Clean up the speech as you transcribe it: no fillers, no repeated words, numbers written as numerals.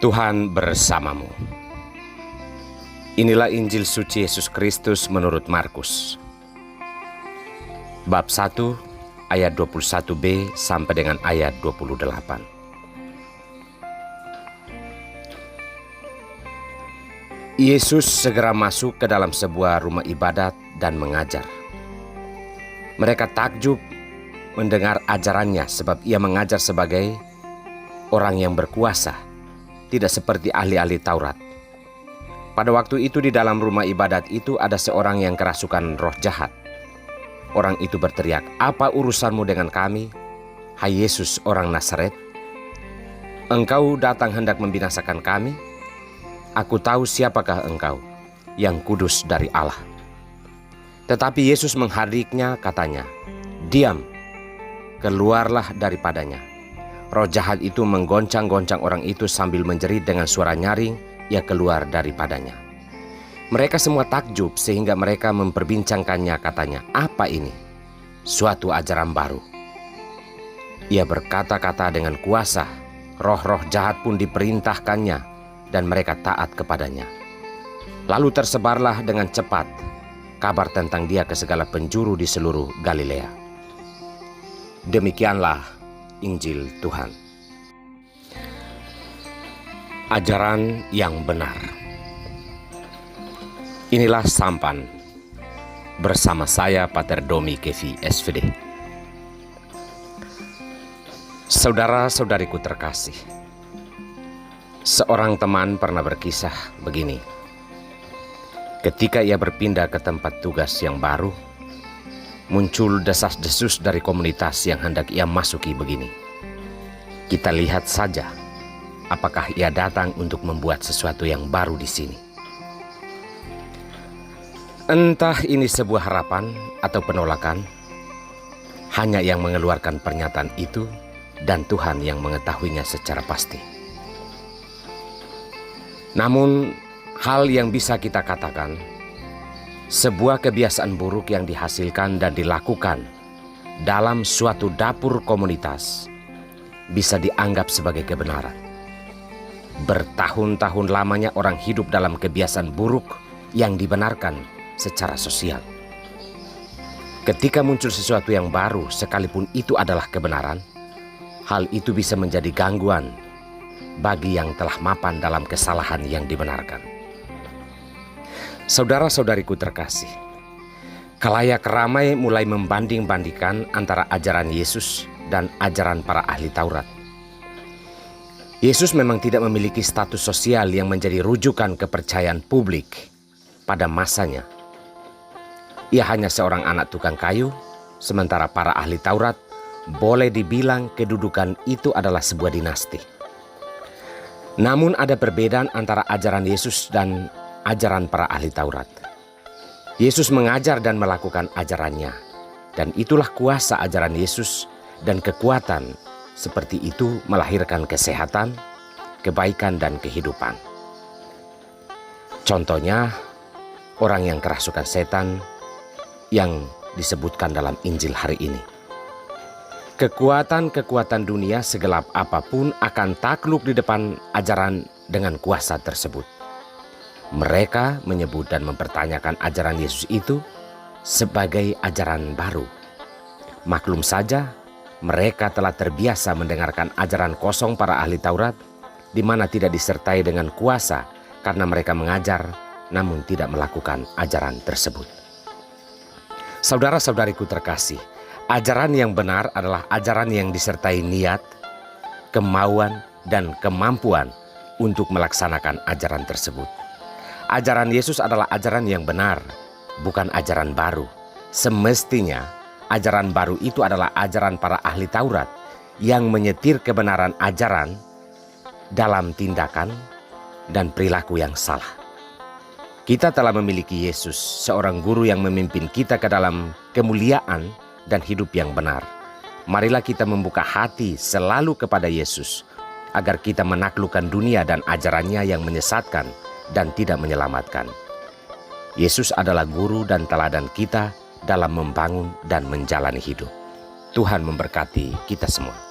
Tuhan bersamamu. Inilah Injil suci Yesus Kristus menurut Markus. Bab 1 ayat 21b sampai dengan ayat 28. Yesus segera masuk ke dalam sebuah rumah ibadat dan mengajar. Mereka takjub mendengar ajarannya sebab ia mengajar sebagai orang yang berkuasa, tidak seperti ahli-ahli Taurat. Pada waktu itu di dalam rumah ibadat itu ada seorang yang kerasukan roh jahat. Orang itu berteriak, "Apa urusanmu dengan kami, hai Yesus orang Nazaret? Engkau datang hendak membinasakan kami? Aku tahu siapakah engkau, yang kudus dari Allah." Tetapi Yesus menghadiknya, katanya, "Diam, keluarlah daripadanya." Roh jahat itu menggoncang-goncang orang itu sambil menjerit dengan suara nyaring, ia keluar daripadanya. Mereka semua takjub sehingga mereka memperbincangkannya, katanya, "Apa ini? Suatu ajaran baru." Ia berkata-kata dengan kuasa, roh-roh jahat pun diperintahkannya dan mereka taat kepadanya. Lalu tersebarlah dengan cepat kabar tentang dia ke segala penjuru di seluruh Galilea. Demikianlah Injil Tuhan. Ajaran yang benar. Inilah sampan bersama saya Pater Domi Kevi SVD. Saudara-saudariku terkasih, seorang teman pernah berkisah begini. Ketika ia berpindah ke tempat tugas yang baru, muncul desas-desus dari komunitas yang hendak ia masuki begini. Kita lihat saja apakah ia datang untuk membuat sesuatu yang baru di sini. Entah ini sebuah harapan atau penolakan, hanya yang mengeluarkan pernyataan itu dan Tuhan yang mengetahuinya secara pasti. Namun hal yang bisa kita katakan, sebuah kebiasaan buruk yang dihasilkan dan dilakukan dalam suatu dapur komunitas bisa dianggap sebagai kebenaran. Bertahun-tahun lamanya orang hidup dalam kebiasaan buruk yang dibenarkan secara sosial. Ketika muncul sesuatu yang baru, sekalipun itu adalah kebenaran, hal itu bisa menjadi gangguan bagi yang telah mapan dalam kesalahan yang dibenarkan. Saudara-saudariku terkasih, khalayak ramai mulai membanding-bandingkan antara ajaran Yesus dan ajaran para ahli Taurat. Yesus memang tidak memiliki status sosial yang menjadi rujukan kepercayaan publik pada masanya. Ia hanya seorang anak tukang kayu, sementara para ahli Taurat boleh dibilang kedudukan itu adalah sebuah dinasti. Namun ada perbedaan antara ajaran Yesus dan ajaran para ahli Taurat. Yesus mengajar dan melakukan ajarannya, dan itulah kuasa ajaran Yesus, dan kekuatan seperti itu melahirkan kesehatan, kebaikan, dan kehidupan. Contohnya, orang yang kerasukan setan yang disebutkan dalam Injil hari ini. Kekuatan-kekuatan dunia segelap apapun akan takluk di depan ajaran dengan kuasa tersebut. Mereka menyebut dan mempertanyakan ajaran Yesus itu sebagai ajaran baru. Maklum saja, mereka telah terbiasa mendengarkan ajaran kosong para ahli Taurat, di mana tidak disertai dengan kuasa karena mereka mengajar namun tidak melakukan ajaran tersebut. Saudara-saudariku terkasih, ajaran yang benar adalah ajaran yang disertai niat, kemauan, dan kemampuan untuk melaksanakan ajaran tersebut. Ajaran Yesus adalah ajaran yang benar, bukan ajaran baru. Semestinya, ajaran baru itu adalah ajaran para ahli Taurat yang menyetir kebenaran ajaran dalam tindakan dan perilaku yang salah. Kita telah memiliki Yesus, seorang guru yang memimpin kita ke dalam kemuliaan dan hidup yang benar. Marilah kita membuka hati selalu kepada Yesus, agar kita menaklukkan dunia dan ajarannya yang menyesatkan dan tidak menyelamatkan. Yesus adalah guru dan teladan kita dalam membangun dan menjalani hidup. Tuhan memberkati kita semua.